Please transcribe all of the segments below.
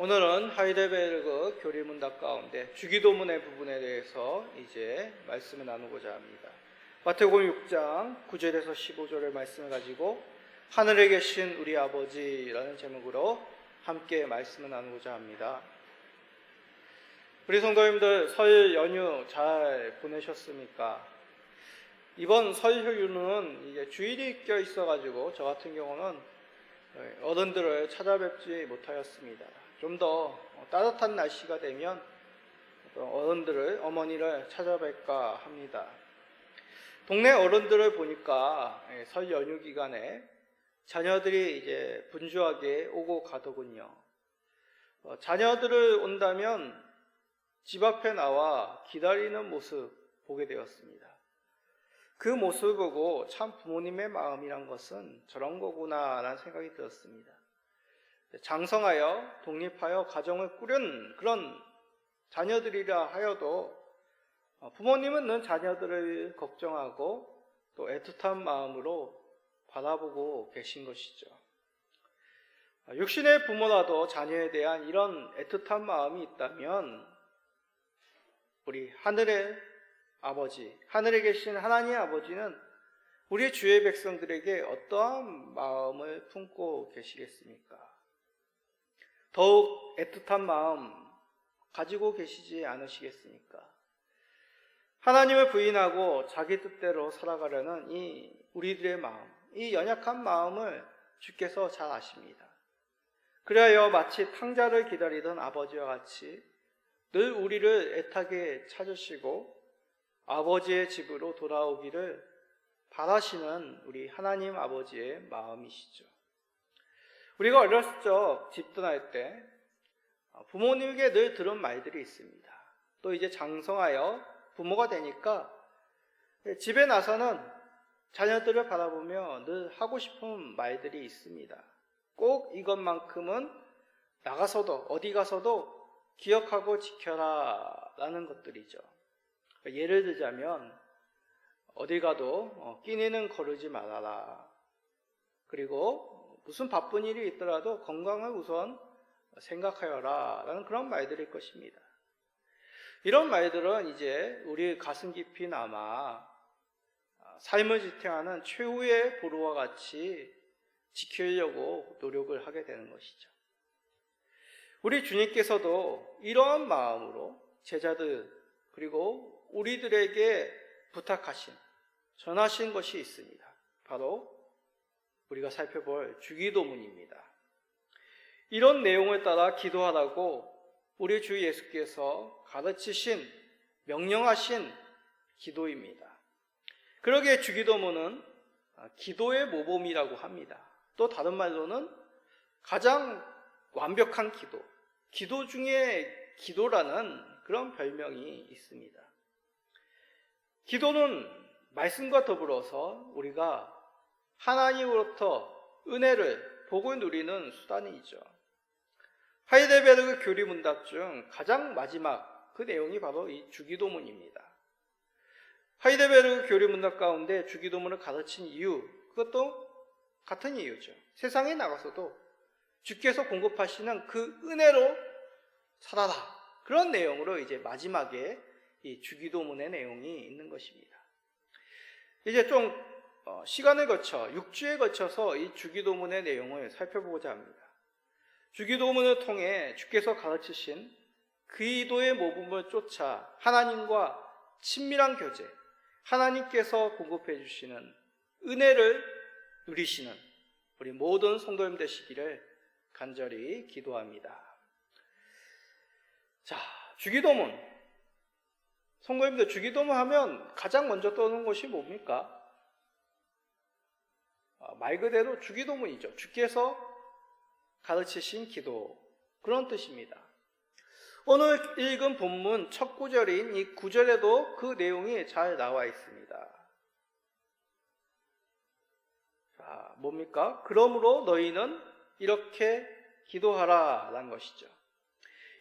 오늘은 하이델베르그 교리문답 가운데 주기도문의 부분에 대해서 이제 말씀을 나누고자 합니다. 마태복음 6장 9절에서 15절의 말씀을 가지고 하늘에 계신 우리 아버지라는 제목으로 함께 말씀을 나누고자 합니다. 우리 성도님들 설 연휴 잘 보내셨습니까? 이번 설 연휴는 이제 주일이 껴 있어가지고 저 같은 경우는 어른들을 찾아뵙지 못하였습니다. 좀 더 따뜻한 날씨가 되면 어른들을, 어머니를 찾아뵐까 합니다. 동네 어른들을 보니까 설 연휴 기간에 자녀들이 이제 분주하게 오고 가더군요. 자녀들을 온다면 집 앞에 나와 기다리는 모습 보게 되었습니다. 그 모습을 보고 참 부모님의 마음이란 것은 저런 거구나 라는 생각이 들었습니다. 장성하여 독립하여 가정을 꾸린 그런 자녀들이라 하여도 부모님은 늘 자녀들을 걱정하고 또 애틋한 마음으로 바라보고 계신 것이죠. 육신의 부모라도 자녀에 대한 이런 애틋한 마음이 있다면 우리 하늘의 아버지, 하늘에 계신 하나님의 아버지는 우리 주의 백성들에게 어떠한 마음을 품고 계시겠습니까? 더욱 애틋한 마음 가지고 계시지 않으시겠습니까? 하나님을 부인하고 자기 뜻대로 살아가려는 이 우리들의 마음, 이 연약한 마음을 주께서 잘 아십니다. 그리하여 마치 탕자를 기다리던 아버지와 같이 늘 우리를 애타게 찾으시고 아버지의 집으로 돌아오기를 바라시는 우리 하나님 아버지의 마음이시죠. 우리가 어렸을 적 집 떠날 때 부모님에게 늘 들은 말들이 있습니다. 또 이제 장성하여 부모가 되니까 집에 나서는 자녀들을 바라보며 늘 하고 싶은 말들이 있습니다. 꼭 이것만큼은 나가서도 어디 가서도 기억하고 지켜라 라는 것들이죠. 예를 들자면 어디 가도 끼니는 거르지 말아라. 그리고 무슨 바쁜 일이 있더라도 건강을 우선 생각하여라 라는 그런 말들일 것입니다. 이런 말들은 이제 우리 가슴 깊이 남아 삶을 지탱하는 최후의 보루와 같이 지키려고 노력을 하게 되는 것이죠. 우리 주님께서도 이러한 마음으로 제자들 그리고 우리들에게 부탁하신, 전하신 것이 있습니다. 바로 우리가 살펴볼 주기도문입니다. 이런 내용을 따라 기도하라고 우리 주 예수께서 가르치신, 명령하신 기도입니다. 그러기에 주기도문은 기도의 모범이라고 합니다. 또 다른 말로는 가장 완벽한 기도, 기도 중에 기도라는 그런 별명이 있습니다. 기도는 말씀과 더불어서 우리가 하나님으로부터 은혜를, 복을 누리는 수단이죠. 하이델베르그 교리문답 중 가장 마지막 그 내용이 바로 이 주기도문입니다. 하이델베르그 교리문답 가운데 주기도문을 가르친 이유, 그것도 같은 이유죠. 세상에 나가서도 주께서 공급하시는 그 은혜로 살아라. 그런 내용으로 이제 마지막에 이 주기도문의 내용이 있는 것입니다. 이제 좀 시간을 거쳐 6주에 거쳐서 이 주기도문의 내용을 살펴보고자 합니다. 주기도문을 통해 주께서 가르치신 기도의 모범을 쫓아 하나님과 친밀한 교제, 하나님께서 공급해 주시는 은혜를 누리시는 우리 모든 성도님 되시기를 간절히 기도합니다. 자, 주기도문. 성도님들, 주기도문 하면 가장 먼저 떠오르는 것이 뭡니까? 말 그대로 주기도문이죠. 주께서 가르치신 기도, 그런 뜻입니다. 오늘 읽은 본문 첫 구절인 이 9절에도 그 내용이 잘 나와 있습니다. 자, 뭡니까? 그러므로 너희는 이렇게 기도하라 라는 것이죠.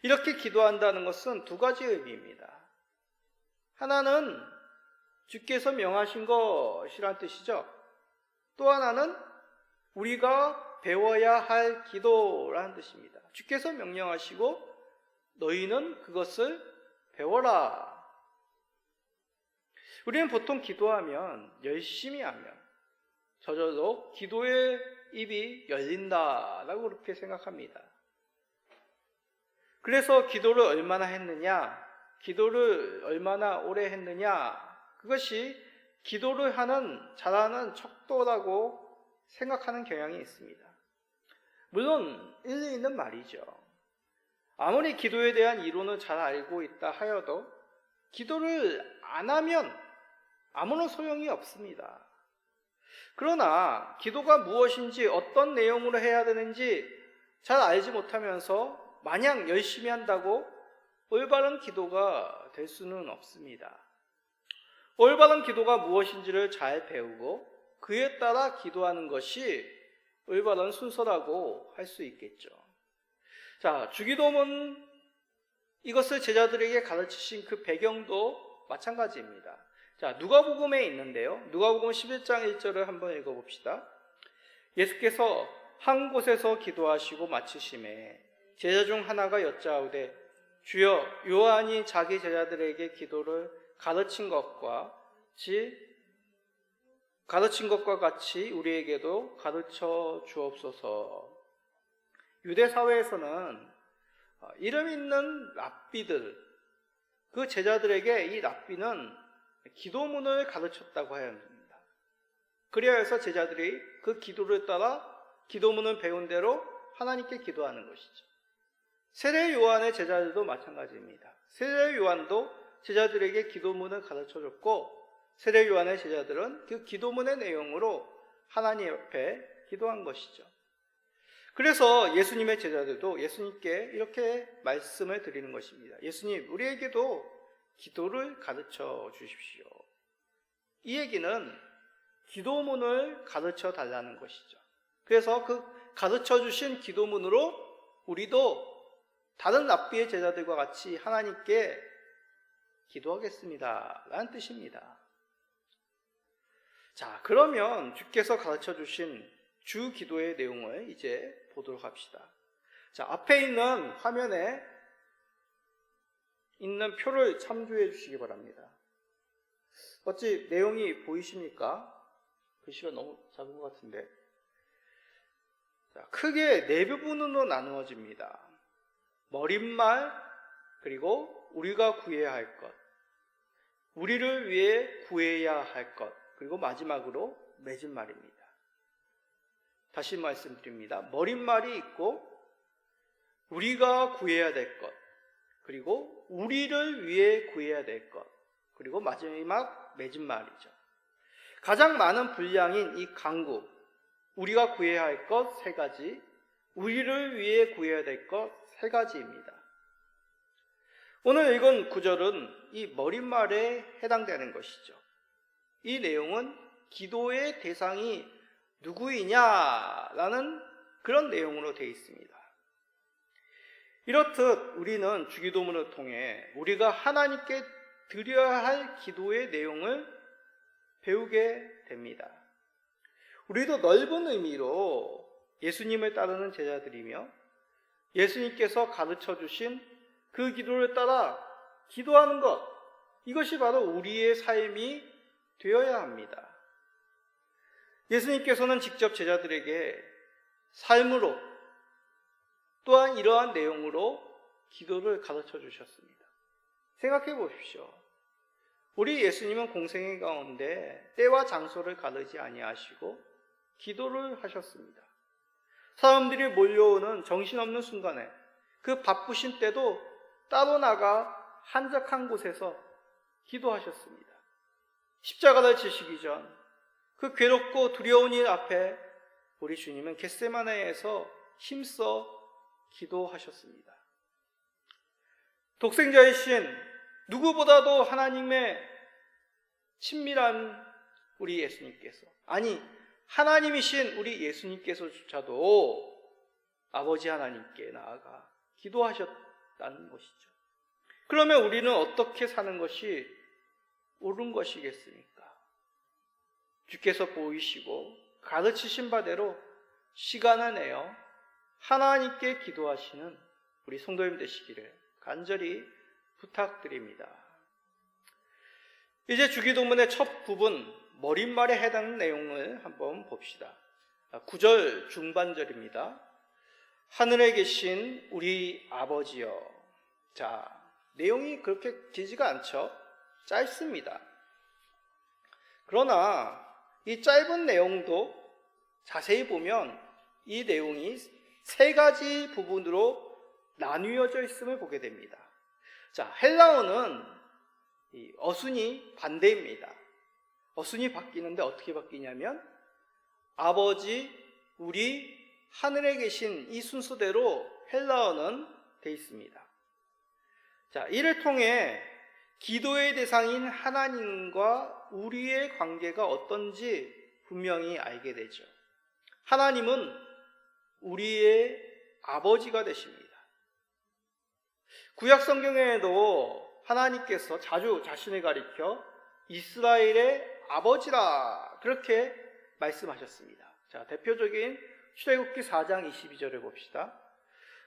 이렇게 기도한다는 것은 두 가지 의미입니다. 하나는 주께서 명하신 것이란 뜻이죠. 또 하나는 우리가 배워야 할 기도라는 뜻입니다. 주께서 명령하시고 너희는 그것을 배워라. 우리는 보통 기도하면 열심히 하면 저절로 기도의 입이 열린다라고 그렇게 생각합니다. 그래서 기도를 얼마나 했느냐, 기도를 얼마나 오래 했느냐, 그것이 기도를 잘하는 척도라고 생각하는 경향이 있습니다. 물론 일리 있는 말이죠. 아무리 기도에 대한 이론을 잘 알고 있다 하여도 기도를 안 하면 아무런 소용이 없습니다. 그러나 기도가 무엇인지 어떤 내용으로 해야 되는지 잘 알지 못하면서 마냥 열심히 한다고 올바른 기도가 될 수는 없습니다. 올바른 기도가 무엇인지를 잘 배우고 그에 따라 기도하는 것이 올바른 순서라고 할 수 있겠죠. 자, 주기도문 이것을 제자들에게 가르치신 그 배경도 마찬가지입니다. 자, 누가복음에 있는데요. 누가복음 11장 1절을 한번 읽어봅시다. 예수께서 한 곳에서 기도하시고 마치심에 제자 중 하나가 여짜오되 주여 요한이 자기 제자들에게 기도를 가르친 것과 같이 우리에게도 가르쳐 주옵소서. 유대 사회에서는 이름 있는 랍비들, 그 제자들에게 이 랍비는 기도문을 가르쳤다고 합니다. 그래야 해서 제자들이 그 기도를 따라 기도문을 배운 대로 하나님께 기도하는 것이죠. 세례 요한의 제자들도 마찬가지입니다. 세례 요한도 제자들에게 기도문을 가르쳐줬고 세례 요한의 제자들은 그 기도문의 내용으로 하나님 앞에 기도한 것이죠. 그래서 예수님의 제자들도 예수님께 이렇게 말씀을 드리는 것입니다. 예수님, 우리에게도 기도를 가르쳐 주십시오. 이 얘기는 기도문을 가르쳐 달라는 것이죠. 그래서 그 가르쳐 주신 기도문으로 우리도 다른 랍비의 제자들과 같이 하나님께 기도하겠습니다 라는 뜻입니다. 자, 그러면 주께서 가르쳐 주신 주 기도의 내용을 이제 보도록 합시다. 자, 앞에 있는 화면에 있는 표를 참조해 주시기 바랍니다. 어찌 내용이 보이십니까? 글씨가 너무 작은 것 같은데. 자, 크게 네 부분으로 나누어집니다. 머릿말, 그리고 우리가 구해야 할 것, 우리를 위해 구해야 할 것, 그리고 마지막으로 맺은 말입니다. 다시 말씀드립니다. 머릿말이 있고 우리가 구해야 될 것, 그리고 우리를 위해 구해야 될 것, 그리고 마지막 맺은 말이죠. 가장 많은 분량인 이 강구, 우리가 구해야 할 것 3가지, 우리를 위해 구해야 될 것 3가지입니다. 오늘 읽은 구절은 이 머릿말에 해당되는 것이죠. 이 내용은 기도의 대상이 누구이냐라는 그런 내용으로 되어 있습니다. 이렇듯 우리는 주기도문을 통해 우리가 하나님께 드려야 할 기도의 내용을 배우게 됩니다. 우리도 넓은 의미로 예수님을 따르는 제자들이며 예수님께서 가르쳐 주신 그 기도를 따라 기도하는 것, 이것이 바로 우리의 삶이 되어야 합니다. 예수님께서는 직접 제자들에게 삶으로 또한 이러한 내용으로 기도를 가르쳐 주셨습니다. 생각해 보십시오. 우리 예수님은 공생애 가운데 때와 장소를 가르지 아니하시고 기도를 하셨습니다. 사람들이 몰려오는 정신없는 순간에 그 바쁘신 때도 따로 나가 한적한 곳에서 기도하셨습니다. 십자가를 지시기 전 그 괴롭고 두려운 일 앞에 우리 주님은 겟세마네에서 힘써 기도하셨습니다. 독생자이신 누구보다도 하나님의 친밀한 우리 예수님께서, 아니 하나님이신 우리 예수님께서조차도 아버지 하나님께 나아가 기도하셨다는 것이죠. 그러면 우리는 어떻게 사는 것이 옳은 것이겠습니까? 주께서 보이시고 가르치신 바대로 시간을 내어 하나님께 기도하시는 우리 성도님 되시기를 간절히 부탁드립니다. 이제 주기도문의 첫 부분 머릿말에 해당하는 내용을 한번 봅시다. 9절 중반절입니다. 하늘에 계신 우리 아버지여. 자, 내용이 그렇게 길지가 않죠. 짧습니다. 그러나 이 짧은 내용도 자세히 보면 이 내용이 세 가지 부분으로 나뉘어져 있음을 보게 됩니다. 자, 헬라어는 이 어순이 반대입니다. 어순이 바뀌는데 어떻게 바뀌냐면 아버지, 우리, 하늘에 계신 이 순서대로 헬라어는 되어 있습니다. 자, 이를 통해 기도의 대상인 하나님과 우리의 관계가 어떤지 분명히 알게 되죠. 하나님은 우리의 아버지가 되십니다. 구약 성경에도 하나님께서 자주 자신을 가리켜 이스라엘의 아버지라 그렇게 말씀하셨습니다. 자, 대표적인 출애굽기 4장 22절을 봅시다.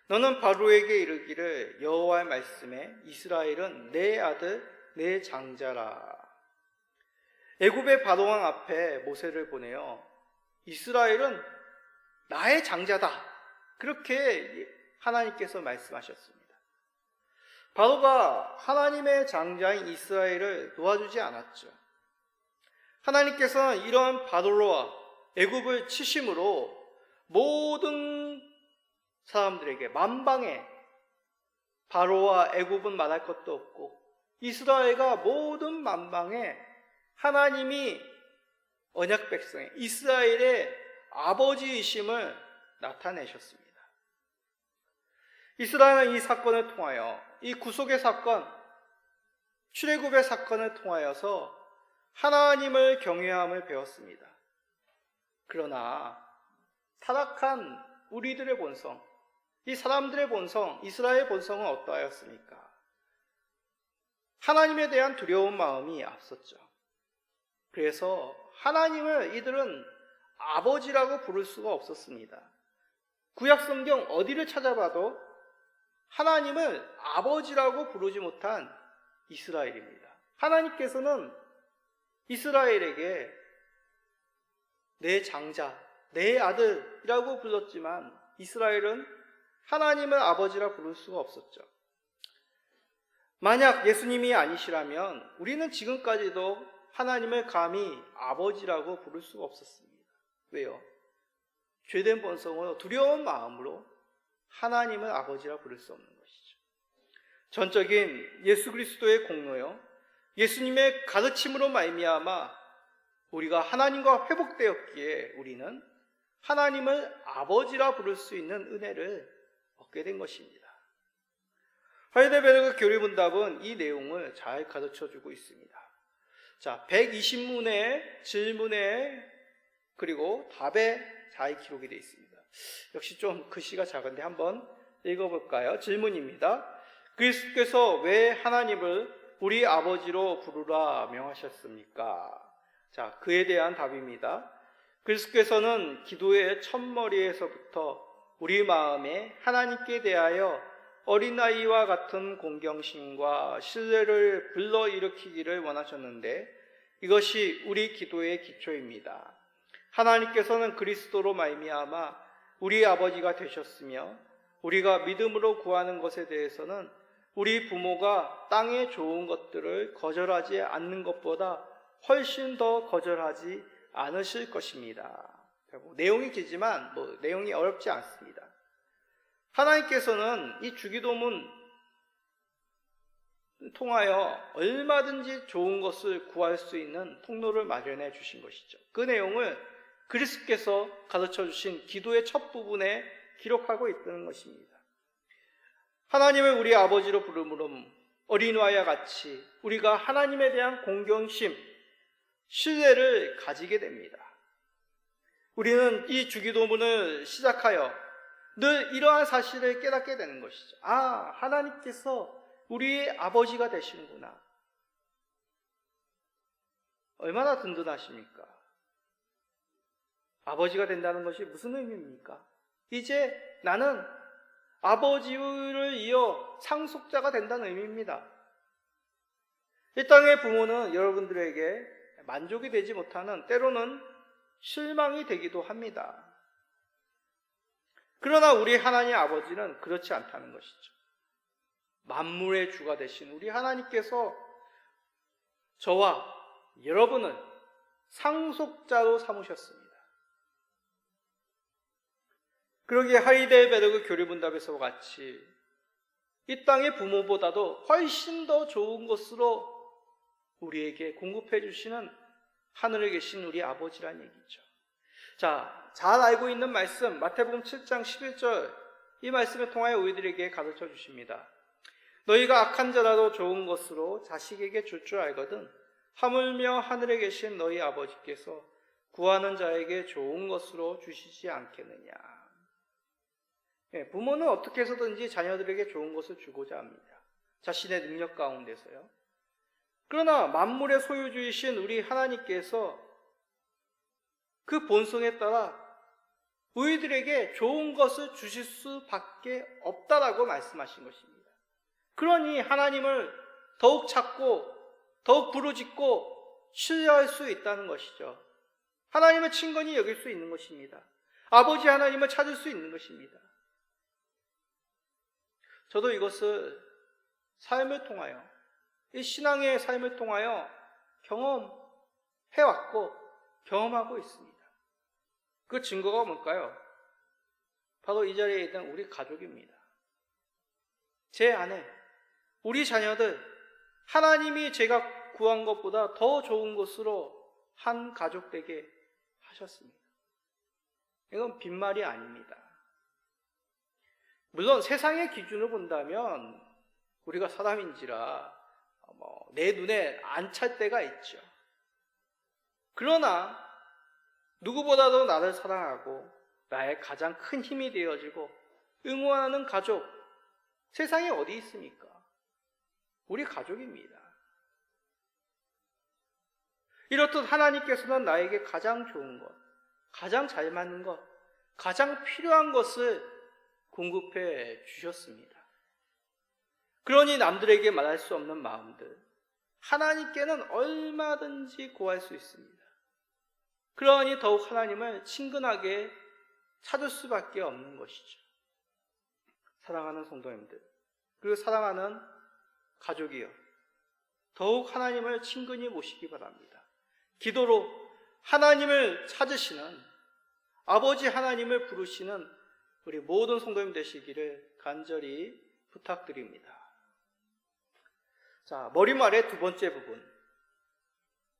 너는 바로에게 이르기를 여호와의 말씀에 이스라엘은 내 아들 내 장자라. 애굽의 바로왕 앞에 모세를 보내어 이스라엘은 나의 장자다 그렇게 하나님께서 말씀하셨습니다. 바로가 하나님의 장자인 이스라엘을 놓아주지 않았죠. 하나님께서는 이런 바로와 애굽을 치심으로 모든 사람들에게 만방에 바로와 애굽은 말할 것도 없고 이스라엘과 모든 만방에 하나님이 언약 백성의 이스라엘의 아버지이심을 나타내셨습니다. 이스라엘은 이 사건을 통하여 이 구속의 사건, 출애굽의 사건을 통하여서 하나님을 경외함을 배웠습니다. 그러나 타락한 우리들의 본성, 이 사람들의 본성, 이스라엘의 본성은 어떠하였습니까? 하나님에 대한 두려운 마음이 앞섰죠. 그래서 하나님을 이들은 아버지라고 부를 수가 없었습니다. 구약 성경 어디를 찾아봐도 하나님을 아버지라고 부르지 못한 이스라엘입니다. 하나님께서는 이스라엘에게 내 장자, 내 아들이라고 불렀지만 이스라엘은 하나님을 아버지라 부를 수가 없었죠. 만약 예수님이 아니시라면 우리는 지금까지도 하나님을 감히 아버지라고 부를 수가 없었습니다. 왜요? 죄된 본성으로 두려운 마음으로 하나님을 아버지라 부를 수 없는 것이죠. 전적인 예수 그리스도의 공로요, 예수님의 가르침으로 말미암아 우리가 하나님과 회복되었기에 우리는 하나님을 아버지라 부를 수 있는 은혜를 얻게 된 것입니다. 하이델베르그 교리문답은 이 내용을 잘 가르쳐주고 있습니다. 자, 120문의 질문에 그리고 답에 잘 기록이 되어 있습니다. 역시 좀 글씨가 작은데 한번 읽어볼까요? 질문입니다. 그리스도께서 왜 하나님을 우리 아버지로 부르라 명하셨습니까? 자, 그에 대한 답입니다. 그리스도께서는 기도의 첫머리에서부터 우리 마음에 하나님께 대하여 어린아이와 같은 공경심과 신뢰를 불러일으키기를 원하셨는데 이것이 우리 기도의 기초입니다. 하나님께서는 그리스도로 말미암아 우리 아버지가 되셨으며 우리가 믿음으로 구하는 것에 대해서는 우리 부모가 땅의 좋은 것들을 거절하지 않는 것보다 훨씬 더 거절하지 않으실 것입니다. 내용이 길지만 내용이 어렵지 않습니다. 하나님께서는 이 주기도문 통하여 얼마든지 좋은 것을 구할 수 있는 통로를 마련해 주신 것이죠. 그 내용을 그리스도께서 가르쳐 주신 기도의 첫 부분에 기록하고 있다는 것입니다. 하나님을 우리 아버지로 부름으로 어린아이와 같이 우리가 하나님에 대한 공경심, 신뢰를 가지게 됩니다. 우리는 이 주기도문을 시작하여 늘 이러한 사실을 깨닫게 되는 것이죠. 아, 하나님께서 우리의 아버지가 되시는구나. 얼마나 든든하십니까? 아버지가 된다는 것이 무슨 의미입니까? 이제 나는 아버지를 이어 상속자가 된다는 의미입니다. 이 땅의 부모는 여러분들에게 만족이 되지 못하는, 때로는 실망이 되기도 합니다. 그러나 우리 하나님 아버지는 그렇지 않다는 것이죠. 만물의 주가 되신 우리 하나님께서 저와 여러분을 상속자로 삼으셨습니다. 그러기에 하이델베르그 교리문답에서와 같이 이 땅의 부모보다도 훨씬 더 좋은 것으로 우리에게 공급해 주시는 하늘에 계신 우리 아버지란 얘기죠. 자, 잘 알고 있는 말씀 마태복음 7장 11절, 이 말씀을 통하여 우리들에게 가르쳐 주십니다. 너희가 악한 자라도 좋은 것으로 자식에게 줄 줄 알거든 하물며 하늘에 계신 너희 아버지께서 구하는 자에게 좋은 것으로 주시지 않겠느냐. 부모는 어떻게 해서든지 자녀들에게 좋은 것을 주고자 합니다. 자신의 능력 가운데서요. 그러나 만물의 소유주이신 우리 하나님께서 그 본성에 따라 우리들에게 좋은 것을 주실 수밖에 없다라고 말씀하신 것입니다. 그러니 하나님을 더욱 찾고 더욱 부르짖고 신뢰할 수 있다는 것이죠. 하나님을 친근히 여길 수 있는 것입니다. 아버지 하나님을 찾을 수 있는 것입니다. 저도 이것을 삶을 통하여, 이 신앙의 삶을 통하여 경험해왔고 경험하고 있습니다. 그 증거가 뭘까요? 바로 이 자리에 있는 우리 가족입니다. 제 아내, 우리 자녀들, 하나님이 제가 구한 것보다 더 좋은 것으로 한 가족 되게 하셨습니다. 이건 빈말이 아닙니다. 물론 세상의 기준으로 본다면 우리가 사람인지라 내 눈에 안 찰 때가 있죠. 그러나 누구보다도 나를 사랑하고 나의 가장 큰 힘이 되어지고 응원하는 가족, 세상에 어디 있습니까? 우리 가족입니다. 이렇듯 하나님께서는 나에게 가장 좋은 것, 가장 잘 맞는 것, 가장 필요한 것을 공급해 주셨습니다. 그러니 남들에게 말할 수 없는 마음들, 하나님께는 얼마든지 구할 수 있습니다. 그러니 더욱 하나님을 친근하게 찾을 수밖에 없는 것이죠. 사랑하는 성도님들, 그리고 사랑하는 가족이요, 더욱 하나님을 친근히 모시기 바랍니다. 기도로 하나님을 찾으시는, 아버지 하나님을 부르시는 우리 모든 성도님 되시기를 간절히 부탁드립니다. 자, 머리말의 두 번째 부분,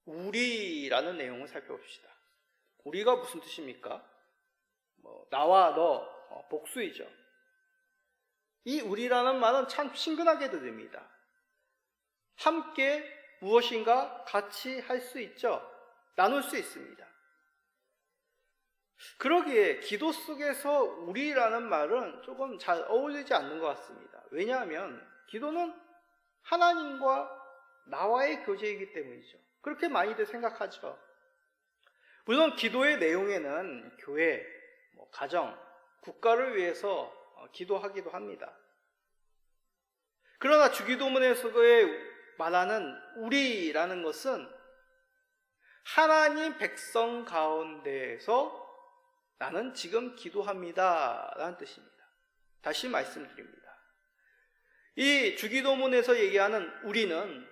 우리라는 내용을 살펴봅시다. 우리가 무슨 뜻입니까? 나와 너, 복수이죠. 이 우리라는 말은 참 친근하게 들립니다. 함께 무엇인가 같이 할 수 있죠. 나눌 수 있습니다. 그러기에 기도 속에서 우리라는 말은 조금 잘 어울리지 않는 것 같습니다. 왜냐하면 기도는 하나님과 나와의 교제이기 때문이죠. 그렇게 많이들 생각하죠. 물론 기도의 내용에는 교회, 가정, 국가를 위해서 기도하기도 합니다. 그러나 주기도문에서의 말하는 우리라는 것은 하나님 백성 가운데에서 나는 지금 기도합니다 라는 뜻입니다. 다시 말씀드립니다. 이 주기도문에서 얘기하는 우리는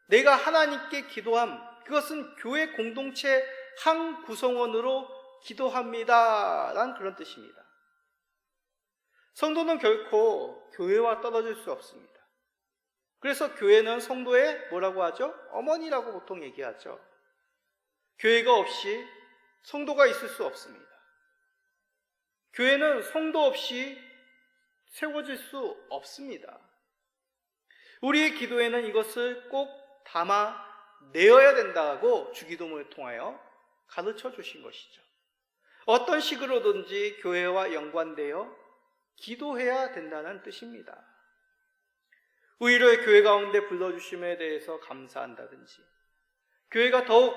내가 하나님께 기도함, 그것은 교회 공동체 한 구성원으로 기도합니다 라는 그런 뜻입니다. 성도는 결코 교회와 떨어질 수 없습니다. 그래서 교회는 성도의 뭐라고 하죠? 어머니라고 보통 얘기하죠. 교회가 없이 성도가 있을 수 없습니다. 교회는 성도 없이 세워질 수 없습니다. 우리의 기도에는 이것을 꼭 담아내어야 된다고 주기도문을 통하여 가르쳐 주신 것이죠. 어떤 식으로든지 교회와 연관되어 기도해야 된다는 뜻입니다. 우리를 교회 가운데 불러주심에 대해서 감사한다든지, 교회가 더욱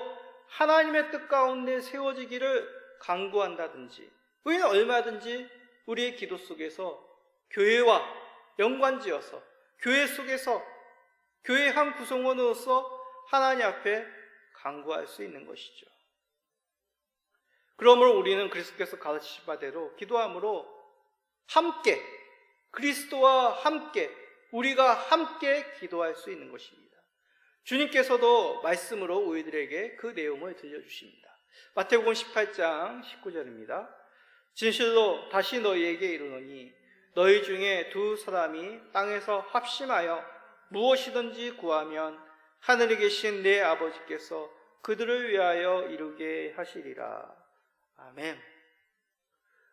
하나님의 뜻 가운데 세워지기를 간구한다든지, 우리는 얼마든지 우리의 기도 속에서 교회와 연관지어서 교회 속에서 교회의 한 구성원으로서 하나님 앞에 간구할 수 있는 것이죠. 그러므로 우리는 그리스도께서 가르치신 바대로 기도함으로 함께, 그리스도와 함께, 우리가 함께 기도할 수 있는 것입니다. 주님께서도 말씀으로 우리들에게 그 내용을 들려주십니다. 마태복음 18장 19절입니다. 진실로 다시 너희에게 이르노니 너희 중에 두 사람이 땅에서 합심하여 무엇이든지 구하면 하늘에 계신 내 아버지께서 그들을 위하여 이루게 하시리라. 아멘.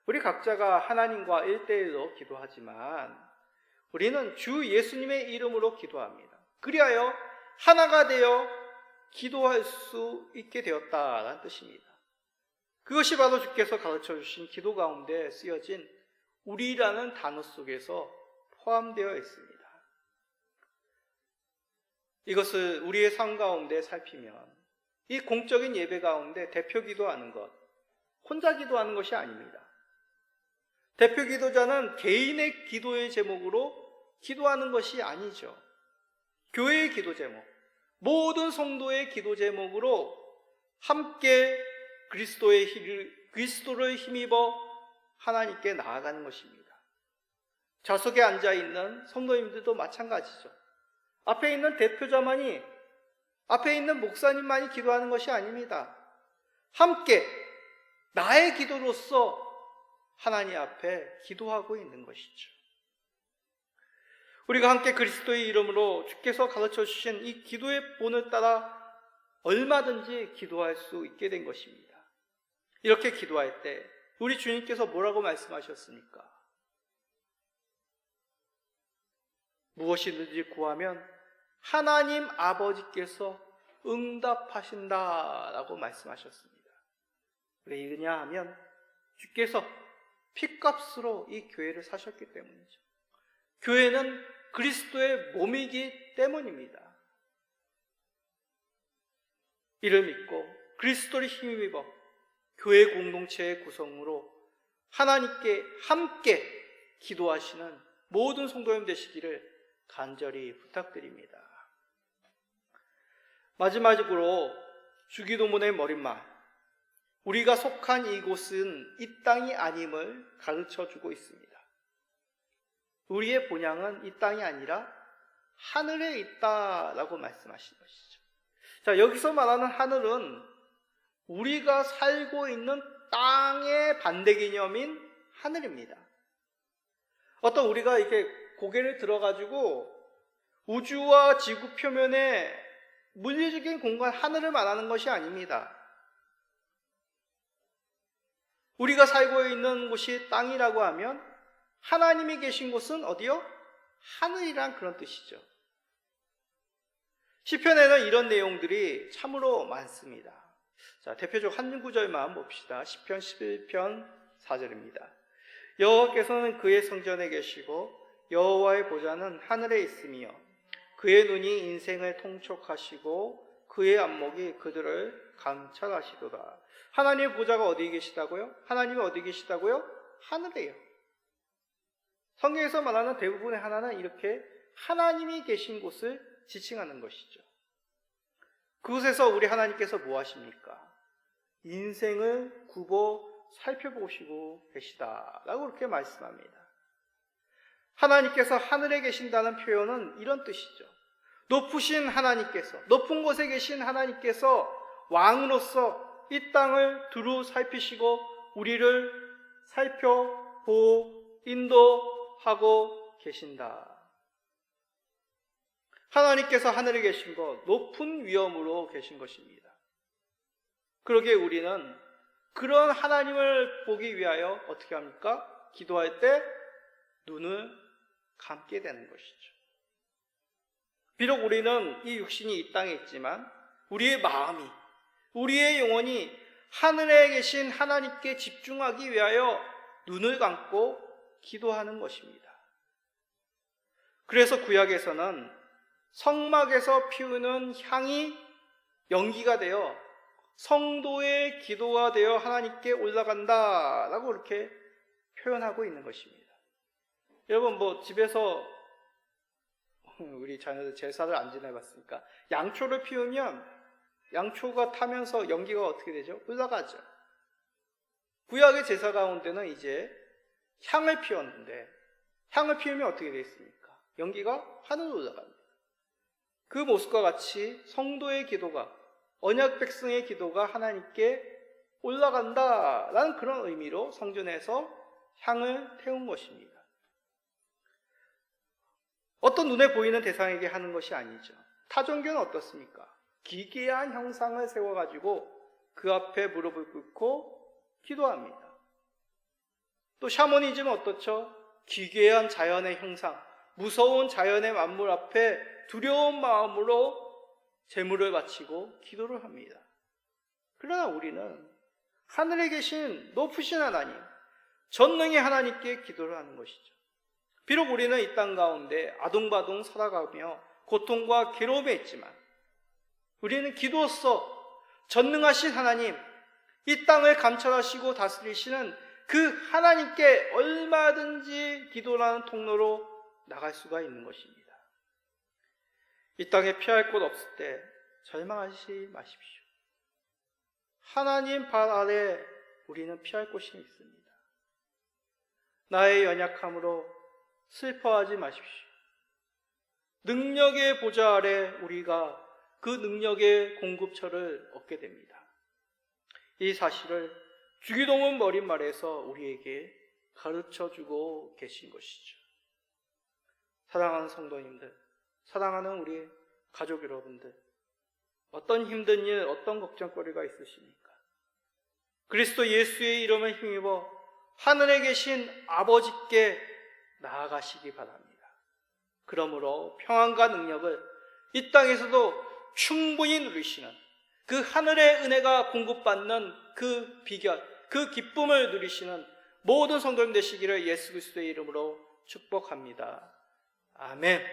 우리 각자가 하나님과 1대1로 기도하지만 우리는 주 예수님의 이름으로 기도합니다. 그리하여 하나가 되어 기도할 수 있게 되었다라는 뜻입니다. 그것이 바로 주께서 가르쳐 주신 기도 가운데 쓰여진 우리라는 단어 속에서 포함되어 있습니다. 이것을 우리의 삶 가운데 살피면 이 공적인 예배 가운데 대표 기도하는 것, 혼자 기도하는 것이 아닙니다. 대표 기도자는 개인의 기도의 제목으로 기도하는 것이 아니죠. 교회의 기도 제목, 모든 성도의 기도 제목으로 함께 그리스도를 힘입어 하나님께 나아가는 것입니다. 좌석에 앉아있는 성도님들도 마찬가지죠. 앞에 있는 대표자만이, 앞에 있는 목사님만이 기도하는 것이 아닙니다. 함께 나의 기도로서 하나님 앞에 기도하고 있는 것이죠. 우리가 함께 그리스도의 이름으로 주께서 가르쳐 주신 이 기도의 본을 따라 얼마든지 기도할 수 있게 된 것입니다. 이렇게 기도할 때 우리 주님께서 뭐라고 말씀하셨습니까? 무엇이든지 구하면 하나님 아버지께서 응답하신다라고 말씀하셨습니다. 왜 그러냐 하면 주께서 핏값으로 이 교회를 사셨기 때문이죠. 교회는 그리스도의 몸이기 때문입니다. 이를 믿고 그리스도를 힘입어 교회 공동체의 구성으로 하나님께 함께 기도하시는 모든 성도님 되시기를 간절히 부탁드립니다. 마지막으로 주기도문의 머릿말, 우리가 속한 이곳은 이 땅이 아님을 가르쳐주고 있습니다. 우리의 본향은 이 땅이 아니라 하늘에 있다라고 말씀하신 것이죠. 자, 여기서 말하는 하늘은 우리가 살고 있는 땅의 반대 개념인 하늘입니다. 어떤 우리가 이렇게 고개를 들어가지고 우주와 지구 표면에 물리적인 공간 하늘을 말하는 것이 아닙니다. 우리가 살고 있는 곳이 땅이라고 하면 하나님이 계신 곳은 어디요? 하늘이란 그런 뜻이죠. 시편에는 이런 내용들이 참으로 많습니다. 자, 대표적 한 구절만 봅시다. 시편 11편 4절입니다. 여호와께서는 그의 성전에 계시고 여호와의 보좌는 하늘에 있으며 그의 눈이 인생을 통촉하시고 그의 안목이 그들을 감찰하시도다. 하나님의 보좌가 어디에 계시다고요? 하나님이 어디 계시다고요? 하늘에요. 성경에서 말하는 대부분의 하나는 이렇게 하나님이 계신 곳을 지칭하는 것이죠. 그곳에서 우리 하나님께서 뭐 하십니까? 인생을 굽어 살펴보시고 계시다라고 그렇게 말씀합니다. 하나님께서 하늘에 계신다는 표현은 이런 뜻이죠. 높으신 하나님께서, 높은 곳에 계신 하나님께서 왕으로서 이 땅을 두루 살피시고 우리를 살펴보고 인도하고 계신다. 하나님께서 하늘에 계신 것, 높은 위엄으로 계신 것입니다. 그러기에 우리는 그런 하나님을 보기 위하여 어떻게 합니까? 기도할 때 눈을 감게 되는 것이죠. 비록 우리는 이 육신이 이 땅에 있지만 우리의 마음이, 우리의 영혼이 하늘에 계신 하나님께 집중하기 위하여 눈을 감고 기도하는 것입니다. 그래서 구약에서는 성막에서 피우는 향이 연기가 되어 성도의 기도가 되어 하나님께 올라간다라고 그렇게 표현하고 있는 것입니다. 여러분 집에서 우리 자녀들 제사를 안 지내봤으니까 양초를 피우면 양초가 타면서 연기가 어떻게 되죠? 올라가죠. 구약의 제사 가운데는 이제 향을 피웠는데 향을 피우면 어떻게 되겠습니까? 연기가 하늘로 올라갑니다. 그 모습과 같이 성도의 기도가, 언약 백성의 기도가 하나님께 올라간다라는 그런 의미로 성전에서 향을 태운 것입니다. 어떤 눈에 보이는 대상에게 하는 것이 아니죠. 타종교는 어떻습니까? 기괴한 형상을 세워가지고 그 앞에 무릎을 꿇고 기도합니다. 또 샤머니즘은 어떻죠? 기괴한 자연의 형상, 무서운 자연의 만물 앞에 두려운 마음으로 제물을 바치고 기도를 합니다. 그러나 우리는 하늘에 계신 높으신 하나님, 전능의 하나님께 기도를 하는 것이죠. 비록 우리는 이 땅 가운데 아둥바둥 살아가며 고통과 괴로움에 있지만 우리는 기도로써 전능하신 하나님, 이 땅을 감찰하시고 다스리시는 그 하나님께 얼마든지 기도라는 통로로 나갈 수가 있는 것입니다. 이 땅에 피할 곳 없을 때 절망하지 마십시오. 하나님 발 아래 우리는 피할 곳이 있습니다. 나의 연약함으로 슬퍼하지 마십시오. 능력의 보좌 아래 우리가 그 능력의 공급처를 얻게 됩니다. 이 사실을 주기도문 머릿말에서 우리에게 가르쳐주고 계신 것이죠. 사랑하는 성도님들, 사랑하는 우리 가족 여러분들, 어떤 힘든 일, 어떤 걱정거리가 있으십니까? 그리스도 예수의 이름을 힘입어 하늘에 계신 아버지께 나아가시기 바랍니다. 그러므로 평안과 능력을 이 땅에서도 충분히 누리시는 그 하늘의 은혜가 공급받는 그 비결, 그 기쁨을 누리시는 모든 성도님 되시기를 예수 그리스도의 이름으로 축복합니다. 아멘.